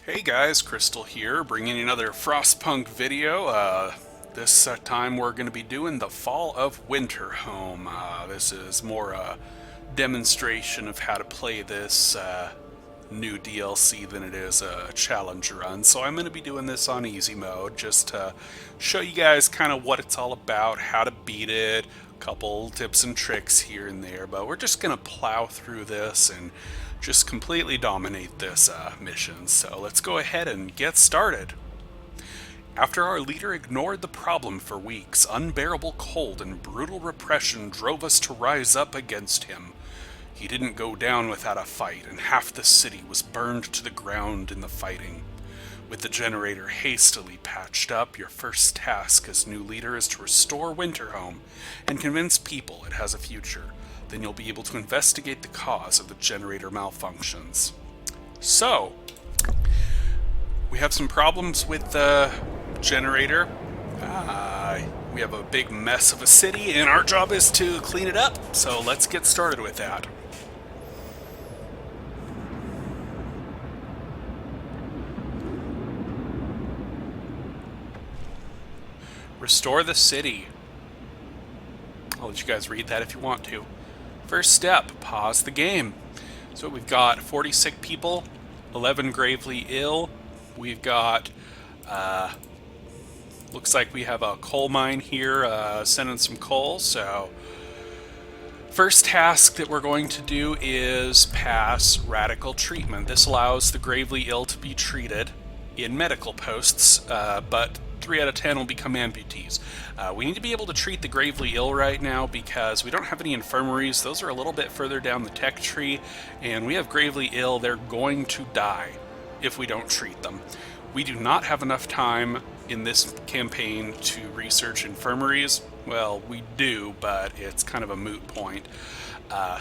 Hey guys, Crystal here, bringing you another Frostpunk video. This time we're going to be doing the Fall of Winterhome. This is more a demonstration of how to play this new DLC than it is a challenge run. So I'm going to be doing this on easy mode just to show you guys kind of what it's all about, how to beat it, a couple tips and tricks here and there. But we're just going to plow through this and just completely dominate this mission. So let's go ahead and get started. After our leader ignored the problem for weeks, unbearable cold and brutal repression drove us to rise up against him. He didn't go down without a fight, and half the city was burned to the ground in the fighting. With the generator hastily patched up, your first task as new leader is to restore Winterhome and convince people it has a future. Then you'll be able to investigate the cause of the generator malfunctions. So, we have some problems with the generator. We have a big mess of a city, and our job is to clean it up. So let's get started with that. Restore the city. I'll let you guys read that if you want to. First step, pause the game. So we've got 40 sick people, 11 gravely ill. We've got, looks like we have a coal mine here sending some coal. So first task that we're going to do is pass radical treatment. This allows the gravely ill to be treated in medical posts, but 3 out of 10 will become amputees. We need to be able to treat the gravely ill right now because we don't have any infirmaries. Those are a little bit further down the tech tree, and we have gravely ill. They're going to die if we don't treat them. We do not have enough time in this campaign to research infirmaries. Well, we do, but it's kind of a moot point.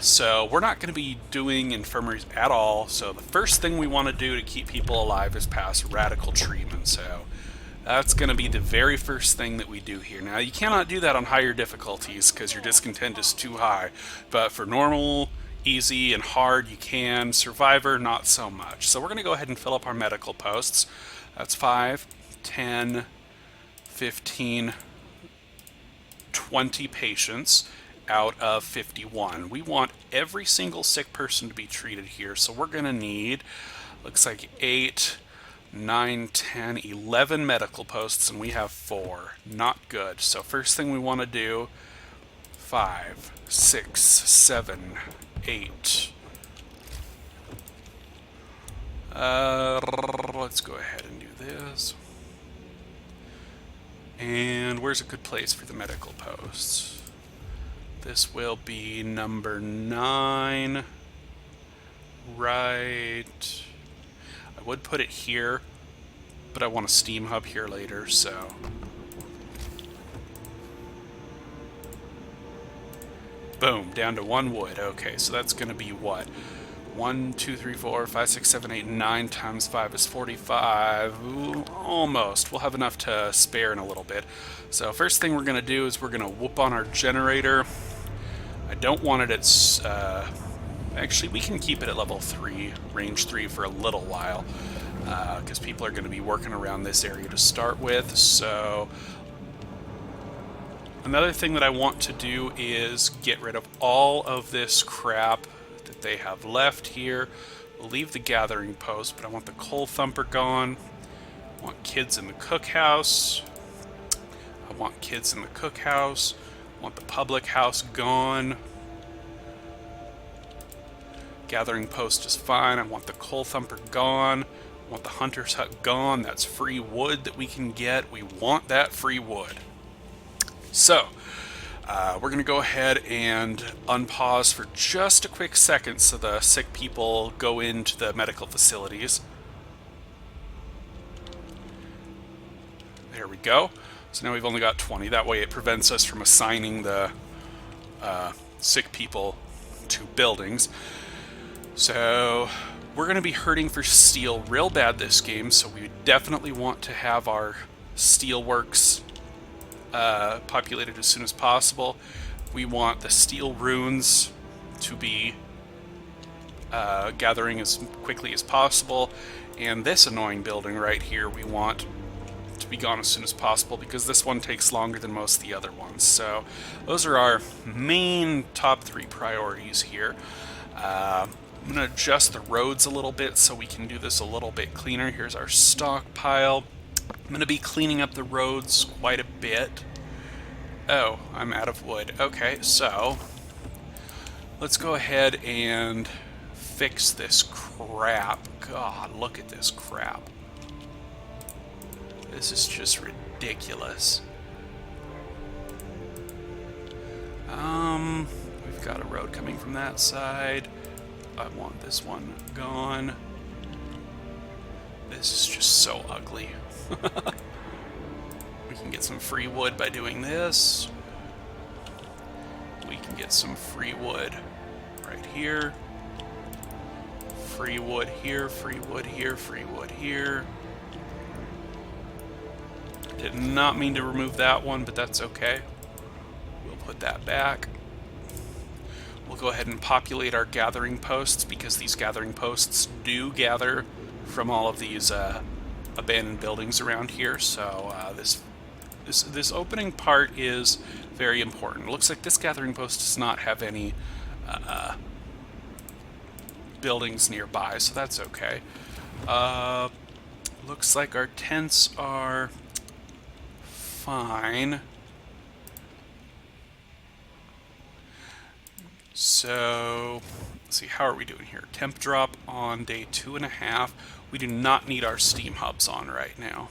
So we're not going to be doing infirmaries at all. So the first thing we want to do to keep people alive is pass radical treatment. So that's going to be the very first thing that we do here. Now, you cannot do that on higher difficulties because your discontent is too high. But for normal, easy, and hard, you can. Survivor, not so much. So we're going to go ahead and fill up our medical posts. That's 5, 10, 15, 20 patients out of 51. We want every single sick person to be treated here. So we're going to need, looks like 8, 9, 10, 11 medical posts, and we have 4. Not good. So first thing we want to do, 5, 6, 7, 8. Let's go ahead and do this. And where's a good place for the medical posts? This will be number 9. Right. I would put it here, but I want a steam hub here later, so. Boom, down to 1 wood. Okay, so that's going to be what? 1, 2, 3, 4, 5, 6, 7, 8, 9 times 5 is 45. Ooh, almost. We'll have enough to spare in a little bit. So first thing we're going to do is we're going to whoop on our generator. I don't want it at... Actually, we can keep it at level 3, range 3 for a little while, because people are going to be working around this area to start with. So another thing that I want to do is get rid of all of this crap that they have left here. We'll leave the gathering post, but I want the coal thumper gone. I want kids in the cookhouse. I want kids in the cookhouse. I want the public house gone. Gathering post is fine. I want the coal thumper gone. I want the hunter's hut gone. That's free wood that we can get. We want that free wood. So, we're going to go ahead and unpause for just a quick second so the sick people go into the medical facilities. There we go. So now we've only got 20. That way it prevents us from assigning the sick people to buildings. So we're going to be hurting for steel real bad this game, so we definitely want to have our steelworks populated as soon as possible. We want the steel runes to be gathering as quickly as possible. And this annoying building right here we want to be gone as soon as possible, because this one takes longer than most of the other ones. So those are our main top 3 priorities here. I'm going to adjust the roads a little bit so we can do this a little bit cleaner. Here's our stockpile. I'm going to be cleaning up the roads quite a bit. Oh, I'm out of wood. Okay, so let's go ahead and fix this crap. God, look at this crap. This is just ridiculous. We've got a road coming from that side. I want this one gone. This is just so ugly. We can get some free wood by doing this. We can get some free wood right here. Free wood here, free wood here, free wood here. Did not mean to remove that one, but that's okay. We'll put that back. We'll go ahead and populate our gathering posts, because these gathering posts do gather from all of these abandoned buildings around here. So this opening part is very important. It looks like this gathering post does not have any buildings nearby, so that's okay. Looks like our tents are fine. So let's see, how are we doing here? Temp drop on day 2.5. We do not need our steam hubs on right now.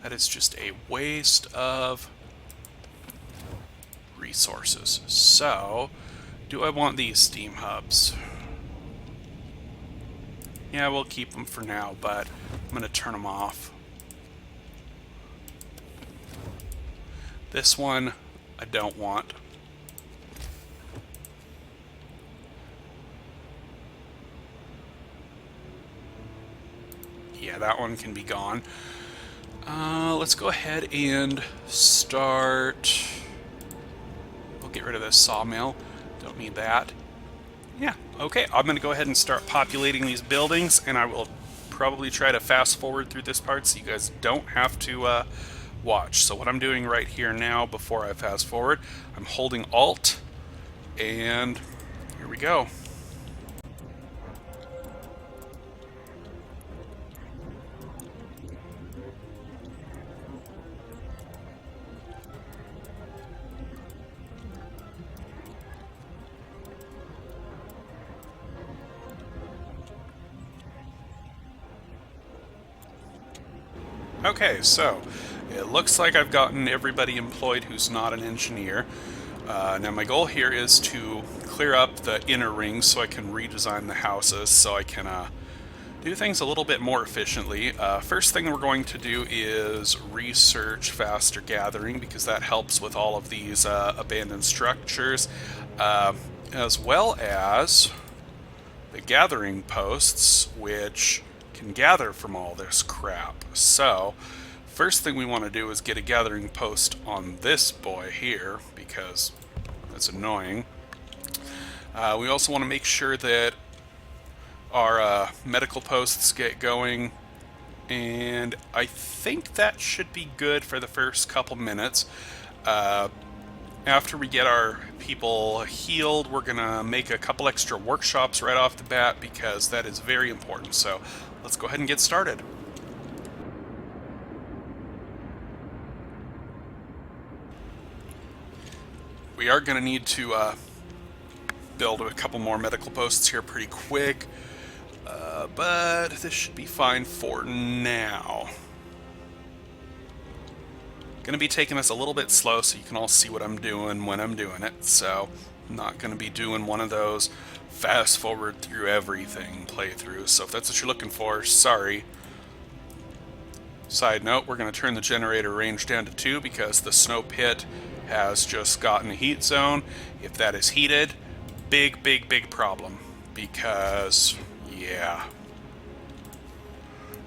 That is just a waste of resources. So, do I want these steam hubs? Yeah, we'll keep them for now, but I'm going to turn them off. This one, I don't want. Yeah, that one can be gone. Let's go ahead and start. We'll get rid of this sawmill. Don't need that. Yeah, okay. I'm going to go ahead and start populating these buildings, and I will probably try to fast forward through this part so you guys don't have to watch. So what I'm doing right here now, before I fast forward, I'm holding Alt, and here we go. Okay, so it looks like I've gotten everybody employed who's not an engineer. Now my goal here is to clear up the inner rings so I can redesign the houses, so I can do things a little bit more efficiently. First thing we're going to do is research faster gathering, because that helps with all of these abandoned structures, as well as the gathering posts, which can gather from all this crap. So first thing we want to do is get a gathering post on this boy here, because that's annoying. We also want to make sure that our medical posts get going, and I think that should be good for the first couple minutes. After we get our people healed, we're gonna make a couple extra workshops right off the bat, because that is very important. So let's go ahead and get started. We are gonna need to build a couple more medical posts here pretty quick, but this should be fine for now. Going to be taking this a little bit slow so you can all see what I'm doing when I'm doing it. So I'm not going to be doing one of those fast forward through everything playthroughs. So if that's what you're looking for, sorry. Side note, we're going to turn the generator range down to 2 because the snow pit has just gotten a heat zone. If that is heated, big problem, because yeah.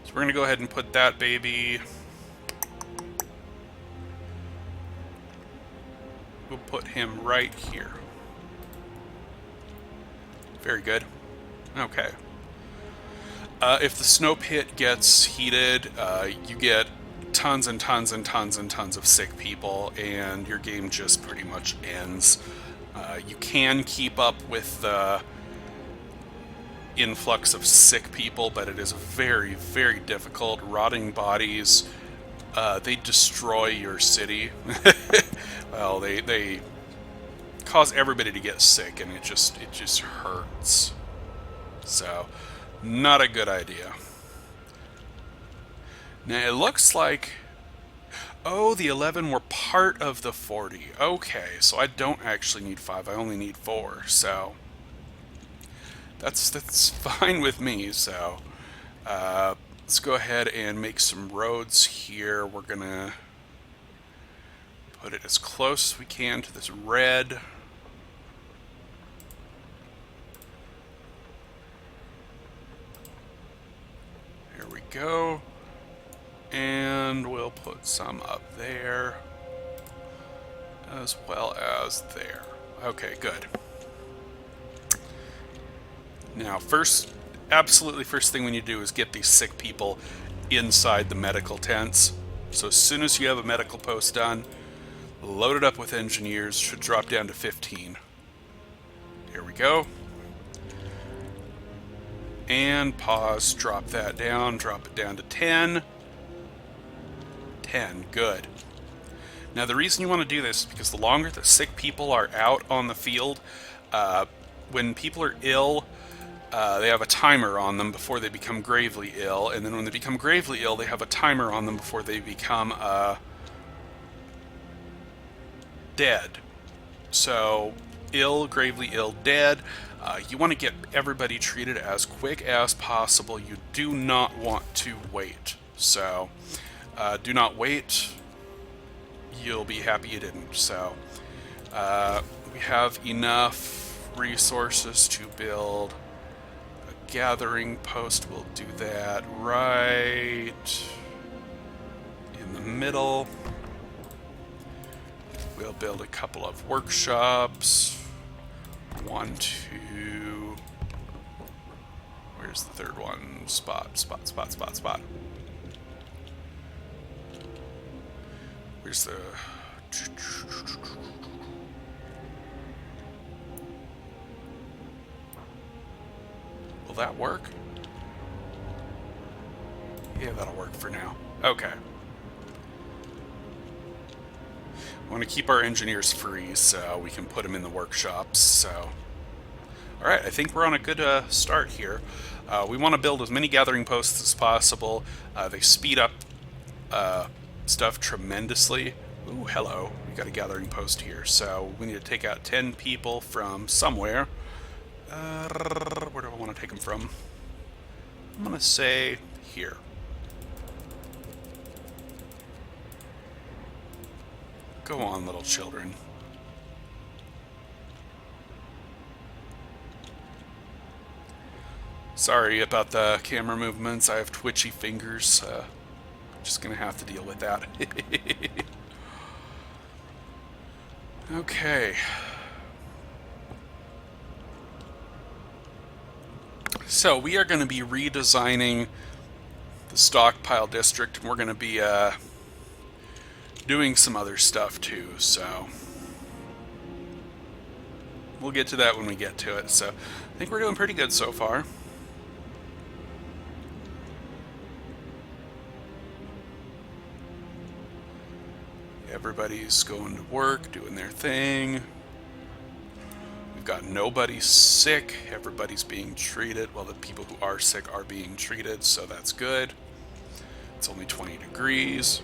So we're going to go ahead and put that baby. We'll put him right here. Very good. Okay. If the snow pit gets heated, you get tons and tons and tons and tons of sick people, and your game just pretty much ends. You can keep up with the influx of sick people, but it is very, very difficult. Rotting bodies, they destroy your city. Well, they cause everybody to get sick, and it just hurts. So, not a good idea. Now, it looks like... Oh, the 11 were part of the 40. Okay, so I don't actually need 5. I only need 4. So, that's fine with me. So, let's go ahead and make some roads here. We're going to put it as close as we can to this red. There we go. And we'll put some up there, as well as there. Okay, good. Now, absolutely first thing we need to do is get these sick people inside the medical tents. So as soon as you have a medical post done, load it up with engineers. Should drop down to 15. Here we go. And pause, drop that down, drop it down to 10. 10, good. Now the reason you want to do this is because the longer the sick people are out on the field, when people are ill, they have a timer on them before they become gravely ill, and then when they become gravely ill, they have a timer on them before they become dead. So, ill, gravely ill, dead. You want to get everybody treated as quick as possible. You do not want to wait. So, do not wait. You'll be happy you didn't. So, we have enough resources to build a gathering post. We'll do that right in the middle. We'll build a couple of workshops. 1, 2. Where's the third one? Spot. Where's the... Will that work? Yeah, that'll work for now. Okay. I want to keep our engineers free so we can put them in the workshops. So, alright, I think we're on a good start here. We want to build as many gathering posts as possible. They speed up stuff tremendously. Ooh, hello. We got a gathering post here. So we need to take out 10 people from somewhere. Where do I want to take them from? I'm going to say here. Go on, little children. Sorry about the camera movements. I have twitchy fingers. Just gonna have to deal with that. Okay. So we are going to be redesigning the stockpile district, and we're going to be doing some other stuff too, so we'll get to that when we get to it. So I think we're doing pretty good so far. Everybody's going to work, doing their thing. We've got nobody sick. Everybody's being treated. Well, the people who are sick are being treated, so that's good. It's only 20 degrees.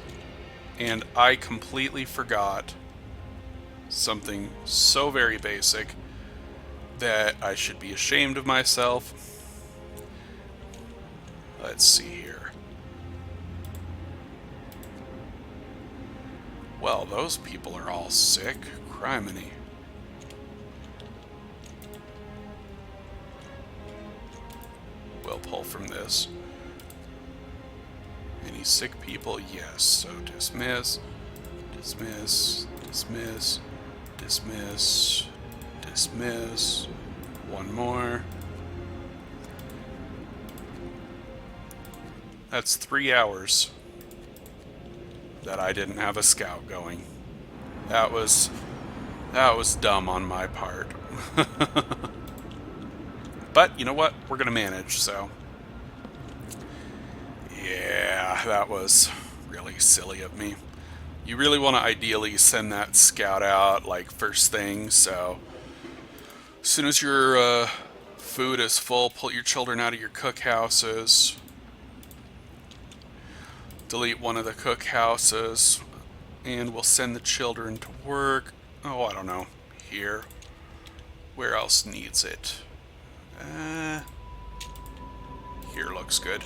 And I completely forgot something so very basic that I should be ashamed of myself. Let's see here. Well, those people are all sick. Criminy. We'll pull from this. Any sick people? Yes. So dismiss, dismiss, dismiss, dismiss, dismiss, One more. That's 3 hours that I didn't have a scout going. That was dumb on my part. But you know what? We're gonna manage, so. Yeah, that was really silly of me. You really want to ideally send that scout out like first thing, so as soon as your food is full, pull your children out of your cookhouses. Delete one of the cookhouses, and we'll send the children to work. Oh, I don't know. Here. Where else needs it? Here looks good.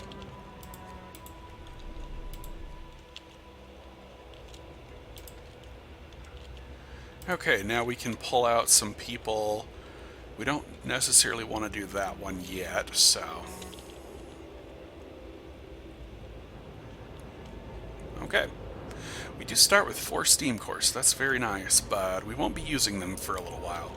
Okay, now we can pull out some people. We don't necessarily want to do that one yet, so. Okay. We do start with 4 steam cores. That's very nice, but we won't be using them for a little while.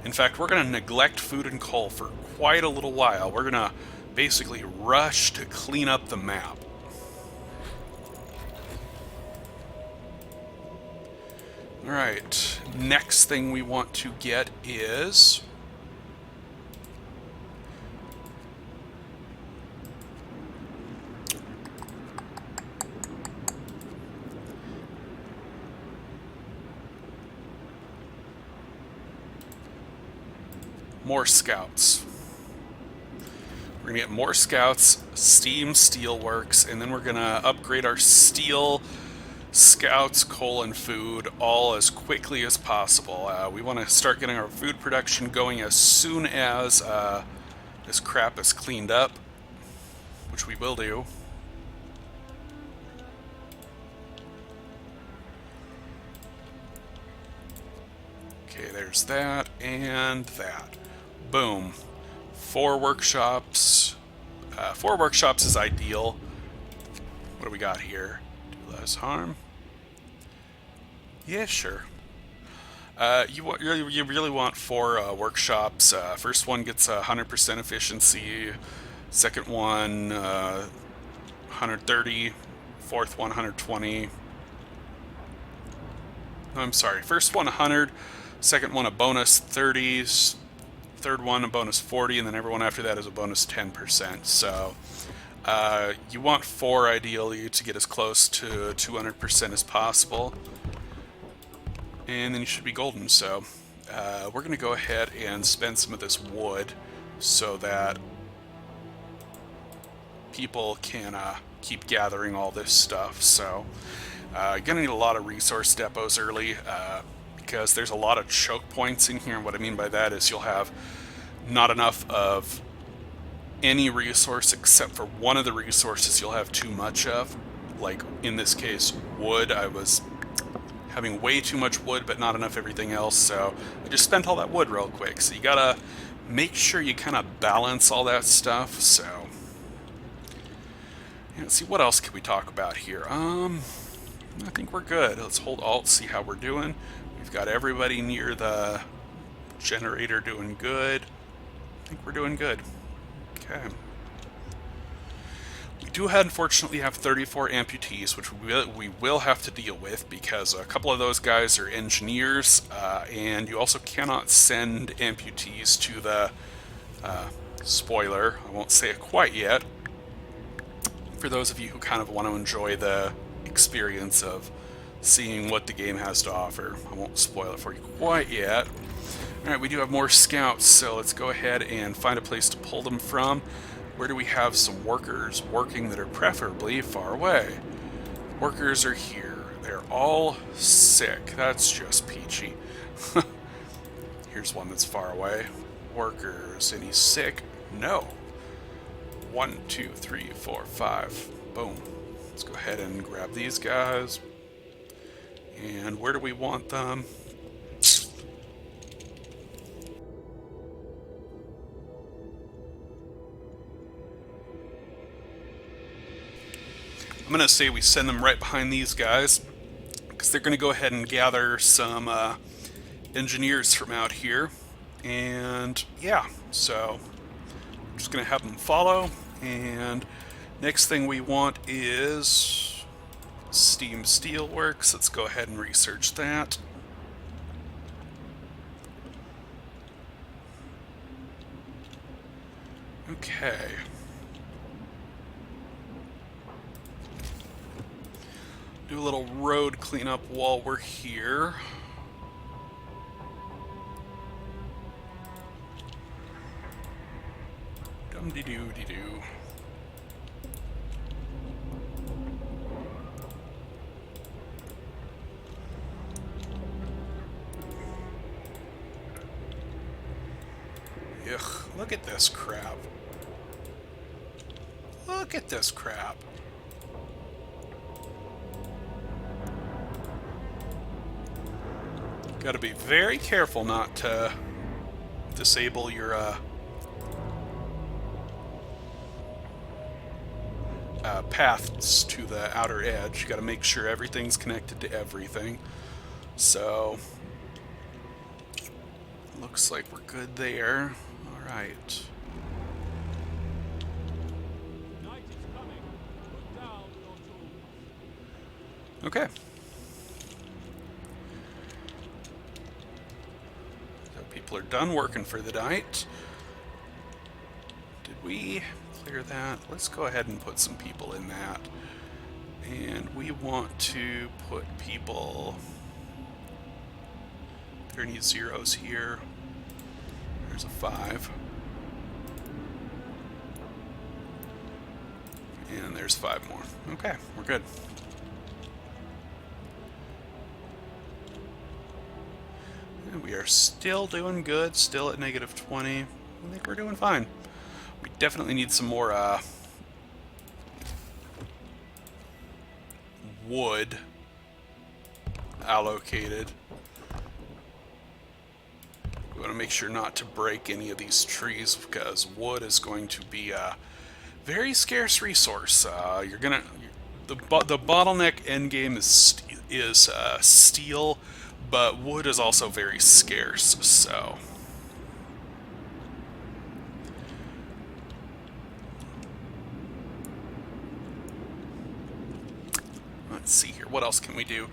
In fact, we're going to neglect food and coal for quite a little while. We're going to basically rush to clean up the map. Alright, next thing we want to get is more scouts. We're going to get more scouts, steam steelworks, and then we're going to upgrade our steel, scouts, coal, and food all as quickly as possible. We want to start getting our food production going as soon as this crap is cleaned up, which we will do. Okay, there's that and that. Boom. 4 workshops. 4 workshops is ideal. What do we got here? Do less harm. Yeah, sure. You really want 4 workshops. First one gets 100% efficiency. Second one 130. Fourth one 120. I'm sorry. First one 100. Second one a bonus 30. Third one a bonus 40, and then everyone after that is a bonus 10%. So you want 4 ideally to get as close to 200% as possible, and then you should be golden. So we're going to go ahead and spend some of this wood so that people can keep gathering all this stuff. So you're going to need a lot of resource depots early, because there's a lot of choke points in here. And what I mean by that is you'll have not enough of any resource except for one of the resources you'll have too much of. Like in this case, wood. I was having way too much wood but not enough everything else, so I just spent all that wood real quick. So you gotta make sure you kind of balance all that stuff. So yeah, let's see, what else can we talk about here? I think we're good. Let's hold Alt, see how we're doing. We've got everybody near the generator doing good. I think we're doing good. Okay. We do unfortunately have 34 amputees, which we will have to deal with because a couple of those guys are engineers, and you also cannot send amputees to the spoiler. I won't say it quite yet. For those of you who kind of want to enjoy the experience of seeing what the game has to offer, I won't spoil it for you quite yet. Alright, we do have more scouts, so let's go ahead and find a place to pull them from. Where do we have some workers working that are preferably far away? Workers are here. They're all sick. That's just peachy. Here's one that's far away. Workers. And he's sick? No. 1, 2, 3, 4, 5. Boom. Let's go ahead and grab these guys. And where do we want them? I'm going to say we send them right behind these guys, because they're going to go ahead and gather some engineers from out here. And yeah, so I'm just going to have them follow. And next thing we want is Steam Steelworks. Let's go ahead and research that. Okay. Do a little road cleanup while we're here. Dum-de-doo-de-doo. Ugh, look at this crap. Look at this crap. Got to be very careful not to disable your paths to the outer edge. You got to make sure everything's connected to everything. So looks like we're good there. All right. Okay. So people are done working for the night. Did we clear that? Let's go ahead and put some people in that. And we want to put people... There need zeros here. There's a 5. And there's 5 more. Okay, we're good. And we are still doing good, still at negative 20. I think we're doing fine. We definitely need some more wood allocated. We want to make sure not to break any of these trees because wood is going to be a very scarce resource. You're gonna the bottleneck endgame is steel, but wood is also very scarce. So let's see here. What else can we do?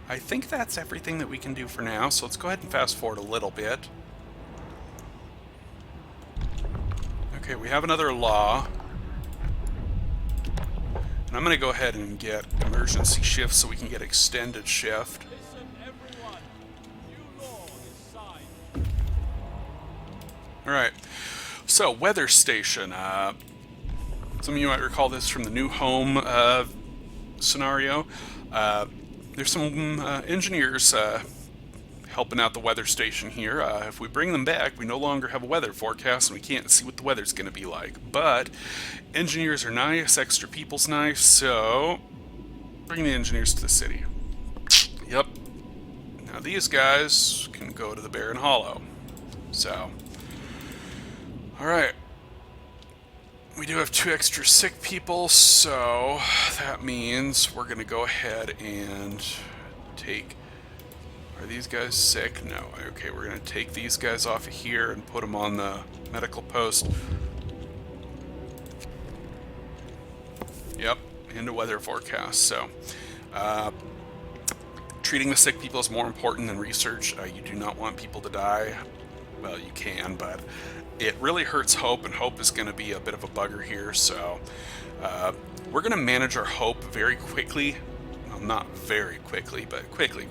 I think that's everything that we can do for now. So let's go ahead and fast forward a little bit. Okay, we have another law. And I'm going to go ahead and get emergency shift so we can get extended shift. Alright, so weather station. Some of you might recall this from the new home scenario. There's some engineers helping out the weather station here. If we bring them back, we no longer have a weather forecast and we can't see what the weather's going to be like. But engineers are nice, extra people's nice, so bring the engineers to the city. Yep. Now these guys can go to the Barren Hollow. So, alright. We do have 2 extra sick people, so that means we're going to go ahead and take... Are these guys sick? No. Okay, we're going to take these guys off of here and put them on the medical post. Yep, into weather forecast. So, treating the sick people is more important than research. You do not want people to die. Well, you can, but it really hurts hope, and hope is going to be a bit of a bugger here. So, we're going to manage our hope very quickly. Well, not very quickly, but quickly.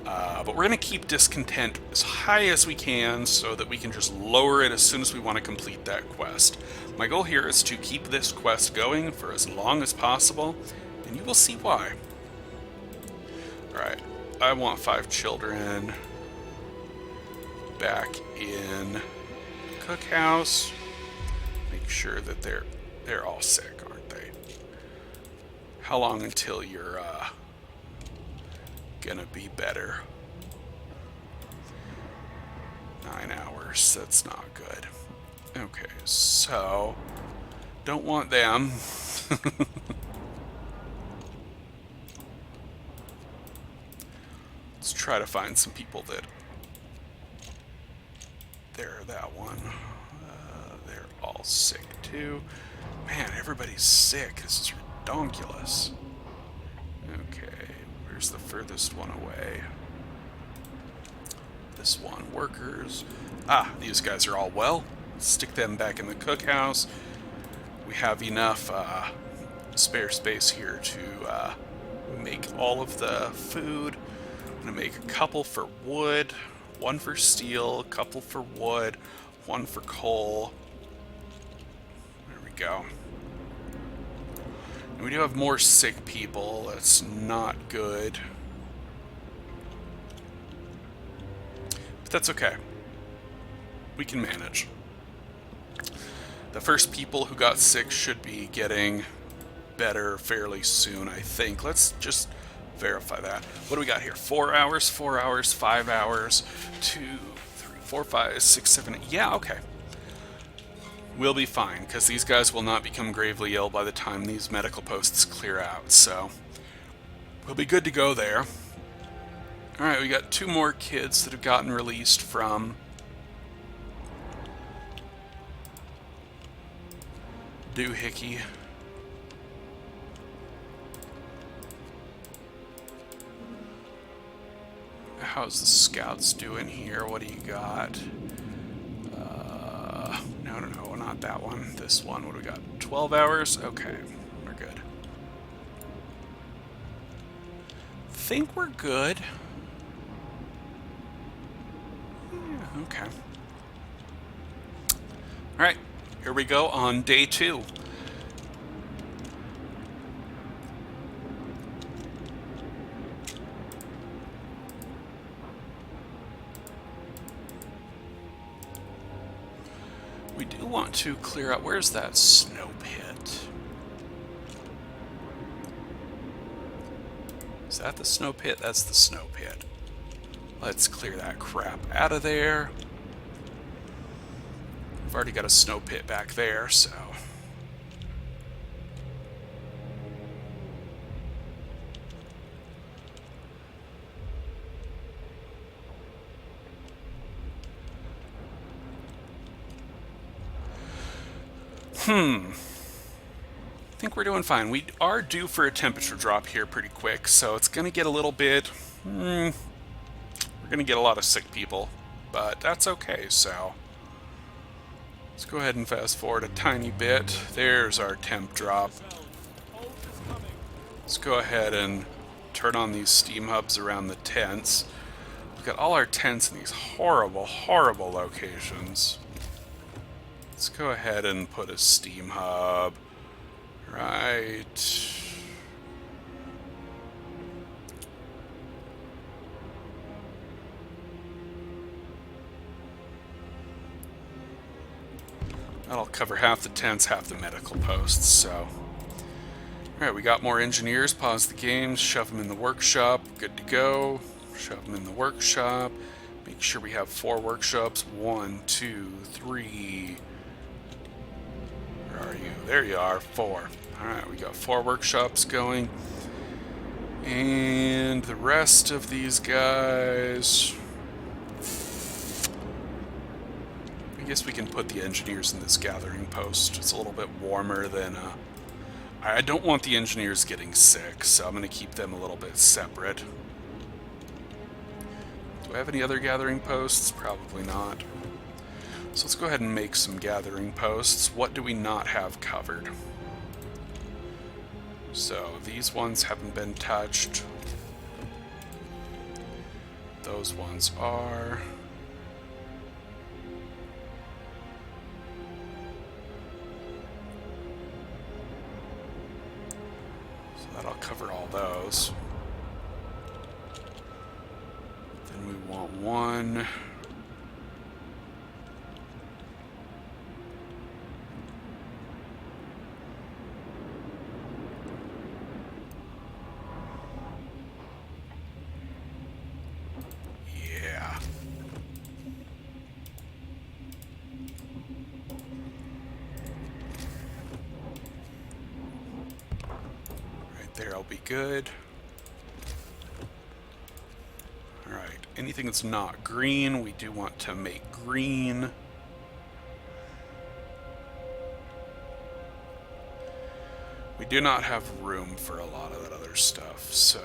But we're going to keep discontent as high as we can so that we can just lower it as soon as we want to complete that quest. My goal here is to keep this quest going for as long as possible, and you will see why. Alright, I want 5 children back in the cookhouse. Make sure that they're all sick, aren't they? How long until you're gonna be better? 9 hours, that's not good. Okay, so don't want them. Let's try to find some people that there, that one. They're all sick too. Man, everybody's sick. This is redonkulous. Okay, where's the furthest one away? This one, workers. Ah, these guys are all well. Stick them back in the cookhouse. We have enough spare space here to make all of the food. I'm gonna make a couple for wood, one for steel, a couple for wood, one for coal. There we go. And we do have more sick people. That's not good. But that's okay. We can manage. The first people who got sick should be getting better fairly soon, I think. Let's just verify that. What do we got here? 4 hours, 4 hours, 5 hours, 2, 3, 4, 5, 6, 7, 8. Yeah, okay. We'll be fine, because these guys will not become gravely ill by the time these medical posts clear out, so we'll be good to go there. Alright, we got 2 more kids that have gotten released from Doohickey. How's the scouts doing here? What do you got? No, not that one. This one. What do we got? 12 hours? Okay, we're good. Think we're good. Yeah, okay. Alright, here we go on day 2. We do want to clear out... Where's that snow pit? Is that the snow pit? That's the snow pit. Let's clear that crap out of there. We've already got a snow pit back there, so... I think we're doing fine. We are due for a temperature drop here pretty quick, so it's going to get a little bit... we're going to get a lot of sick people, but that's okay, so... Let's go ahead and fast forward a tiny bit. There's our temp drop. Let's go ahead and turn on these steam hubs around the tents. We've got all our tents in these horrible, horrible locations. Let's go ahead and put a steam hub right... That'll cover half the tents, half the medical posts, so... Alright, we got more engineers. Pause the game, shove them in the workshop. Good to go. Shove them in the workshop. Make sure we have 4 workshops. 1, 2, 3... Where are you? There you are. 4. Alright, we got 4 workshops going. And the rest of these guys... I guess we can put the engineers in this gathering post. It's a little bit warmer than... I don't want the engineers getting sick, so I'm going to keep them a little bit separate. Do I have any other gathering posts? Probably not. So let's go ahead and make some gathering posts. What do we not have covered? So these ones haven't been touched. Those ones are. So that'll cover all those. Then we want one. There'll be good. Alright, anything that's not green, we do want to make green. We do not have room for a lot of that other stuff, so...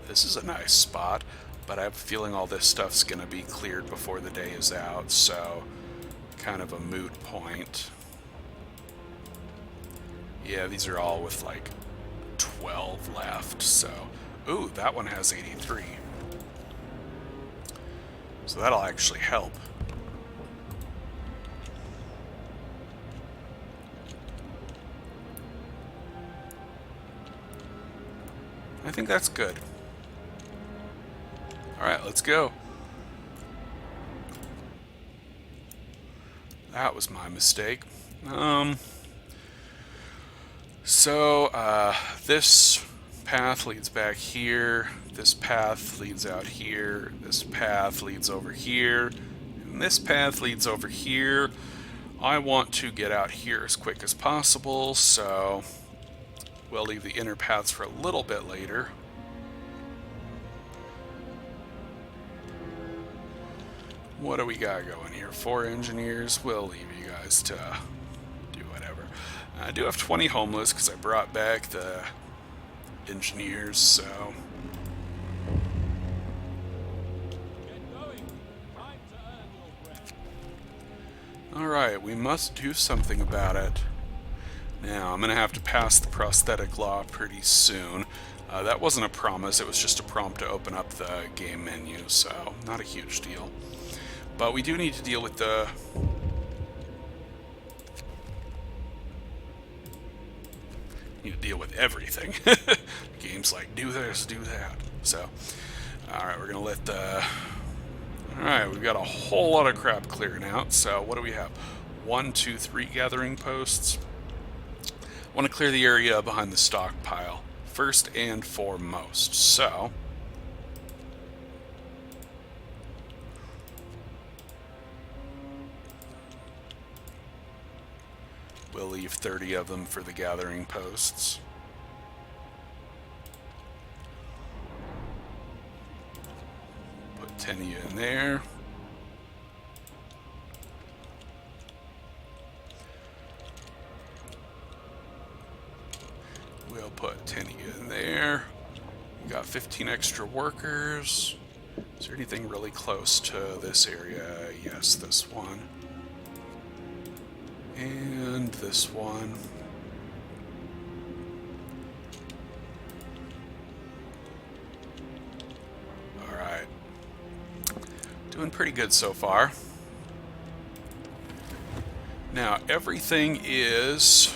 This is a nice spot, but I have a feeling all this stuff's going to be cleared before the day is out, so kind of a moot point. Yeah, these are all with like 12 left, so... Ooh, that one has 83. So that'll actually help. I think that's good. Alright, let's go. That was my mistake. This path leads back here, this path leads out here, this path leads over here, and this path leads over here. I want to get out here as quick as possible, so we'll leave the inner paths for a little bit later. What do we got going here? 4 engineers. We'll leave you guys to do whatever. I do have 20 homeless because I brought back the engineers, so... Alright, we must do something about it. Now, I'm going to have to pass the prosthetic law pretty soon. That wasn't a promise, it was just a prompt to open up the game menu, so not a huge deal. But we do need to deal with the... Need to deal with everything. Game's like, do this, do that. So, alright, we're going to let the... Alright, we've got a whole lot of crap clearing out. So, what do we have? 1, 2, 3 gathering posts. I want to clear the area behind the stockpile, first and foremost. So... We'll leave 30 of them for the gathering posts. Put 10 of you in there. We'll put 10 of you in there. We got 15 extra workers. Is there anything really close to this area? Yes, this one. And this one. Alright. Doing pretty good so far. Now, everything is...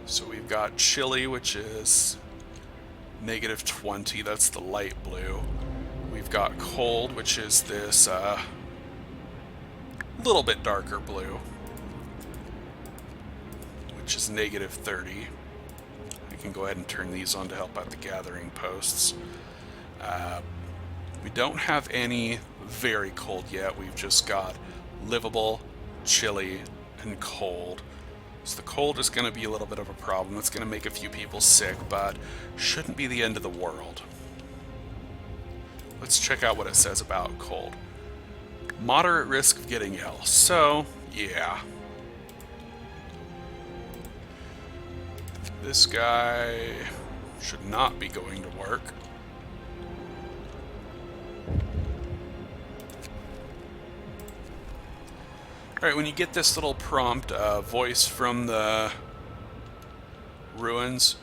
So we've got chilly, which is -20. That's the light blue. We've got cold, which is this little bit darker blue, which is -30. We can go ahead and turn these on to help out the gathering posts. We don't have any very cold yet. We've just got livable, chilly, and cold. So the cold is going to be a little bit of a problem. It's going to make a few people sick, but shouldn't be the end of the world. Let's check out what it says about cold. Moderate risk of getting ill. So, yeah. This guy should not be going to work. Alright, when you get this little prompt, voice from the ruins,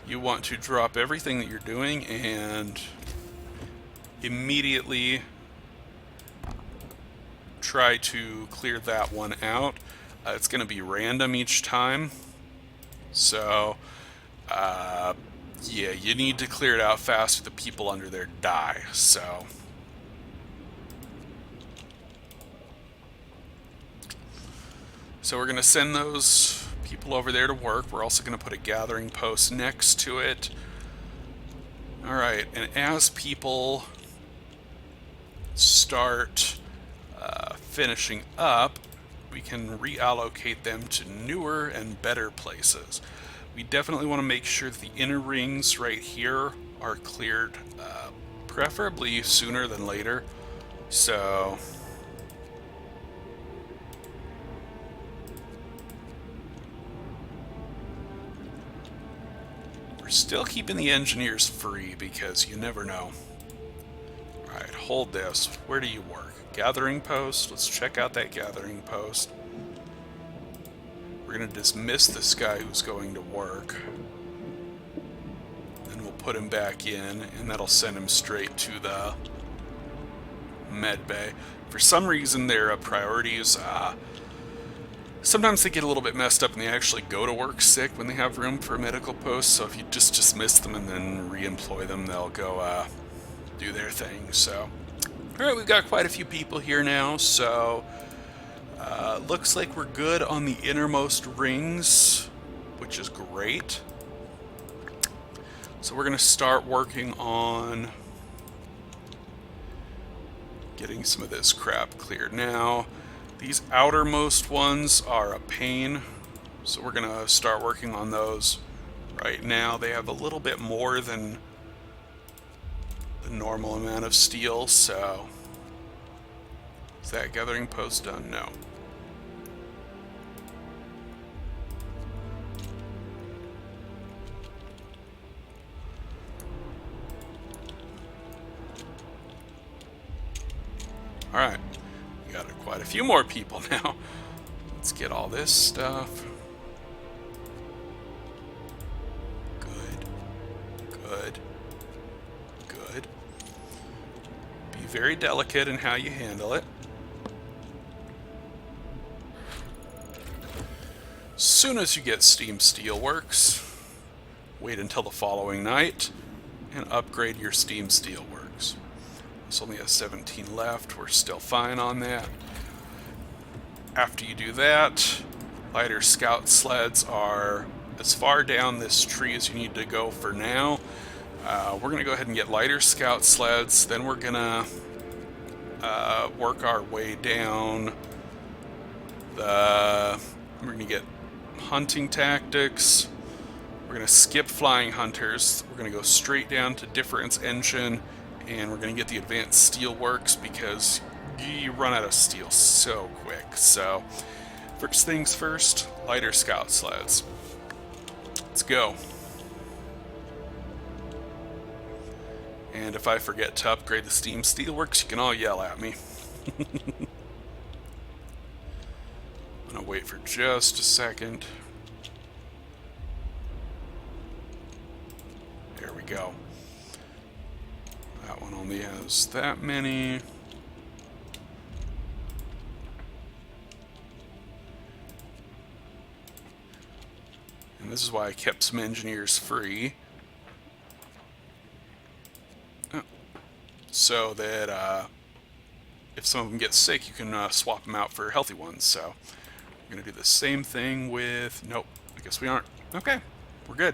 you want to drop everything that you're doing and immediately try to clear that one out. It's going to be random each time. So, yeah, you need to clear it out fast or the people under there die, so... So we're going to send those people over there to work. We're also going to put a gathering post next to it. Alright, and as people start finishing up, we can reallocate them to newer and better places. We definitely want to make sure that the inner rings right here are cleared, preferably sooner than later. So we're still keeping the engineers free because you never know. Alright, hold this. Where do you work? Gathering post. Let's check out that gathering post. We're going to dismiss this guy who's going to work. Then we'll put him back in, and that'll send him straight to the med bay. For some reason, their priorities, sometimes they get a little bit messed up and they actually go to work sick when they have room for a medical post. So if you just dismiss them and then re-employ them, they'll go do their thing. So, alright, we've got quite a few people here now, so looks like we're good on the innermost rings, which is great. So we're going to start working on getting some of this crap cleared now. These outermost ones are a pain, so we're going to start working on those right now. They have a little bit more than the normal amount of steel, so is that gathering post done? No. Alright, we got quite a few more people now. Let's get all this stuff. Good. Good. Good. Be very delicate in how you handle it. As soon as you get Steam Steelworks, wait until the following night and upgrade your Steam Steelworks. This only has 17 left. We're still fine on that. After you do that, lighter scout sleds are as far down this tree as you need to go for now. We're going to go ahead and get lighter scout sleds. Then we're going to work our way down we're going to get hunting tactics. We're going to skip flying hunters. We're going to go straight down to difference engine, and we're going to get the advanced steelworks because you run out of steel so quick. So first things first, lighter scout sleds. Let's go. And if I forget to upgrade the Steam Steelworks, you can all yell at me. I'm going to wait for just a second. There we go. That one only has that many. And this is why I kept some engineers free. So that if some of them get sick, you can swap them out for healthy ones. So we're going to do the same thing with... Nope, I guess we aren't. Okay, we're good.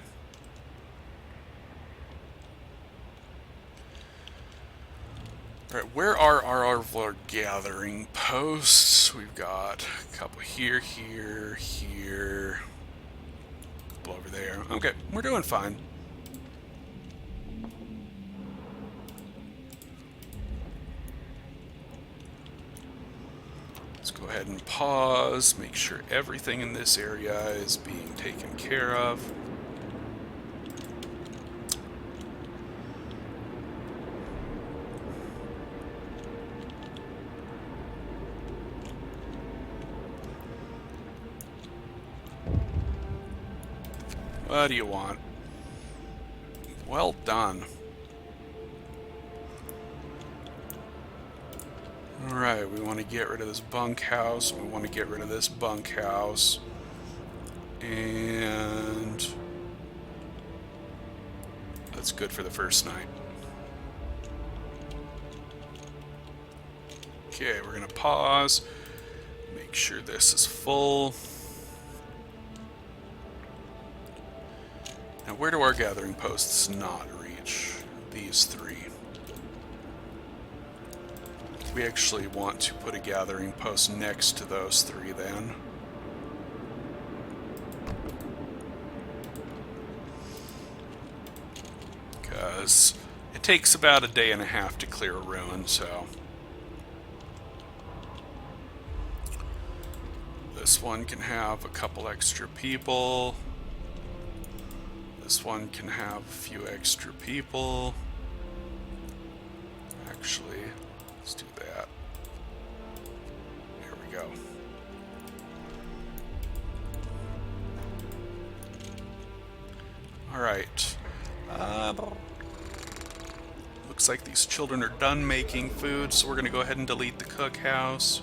Alright, where are our gathering posts? We've got a couple here, here, here. A couple over there. Okay, we're doing fine. Let's go ahead and pause, make sure everything in this area is being taken care of. What do you want? Well done. Alright, we want to get rid of this bunkhouse. We want to get rid of this bunkhouse. And that's good for the first night. Okay, we're going to pause. Make sure this is full. Now, where do our gathering posts not reach? These three. We actually want to put a gathering post next to those three then. because it takes about a day and a half to clear a ruin, so. This one can have a couple extra people. This one can have a few extra people. Actually, let's do that. Here we go. Alright. Looks like these children are done making food, so we're going to go ahead and delete the cookhouse.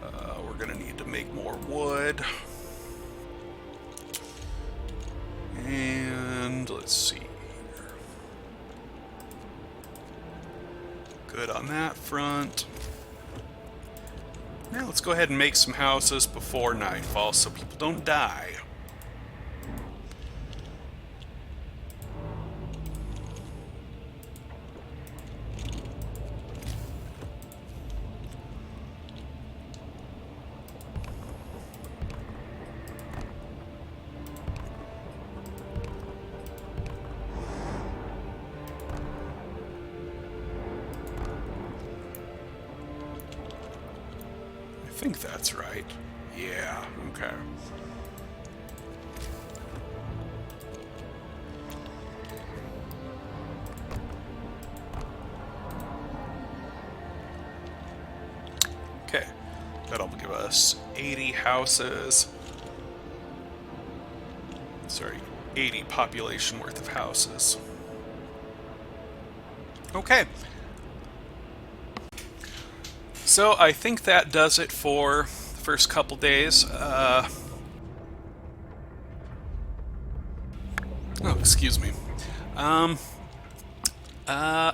We're going to need to make more wood. And let's see here. Good on that front. Now let's go ahead and make some houses before nightfall so people don't die. I think that's right. Yeah, okay. Okay, that'll give us 80 houses. Sorry, 80 population worth of houses. Okay. So I think that does it for the first couple days. Oh, excuse me. I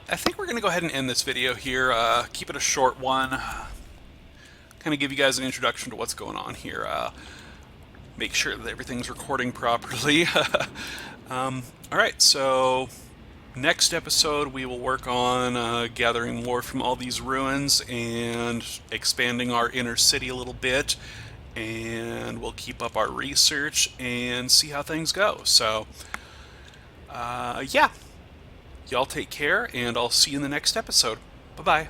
think we're going to go ahead and end this video here. Keep it a short one. Kind of give you guys an introduction to what's going on here. Make sure that everything's recording properly. Alright, so next episode we will work on gathering more from all these ruins and expanding our inner city a little bit, and we'll keep up our research and see how things go. So yeah, y'all take care, and I'll see you in the next episode. Bye-bye.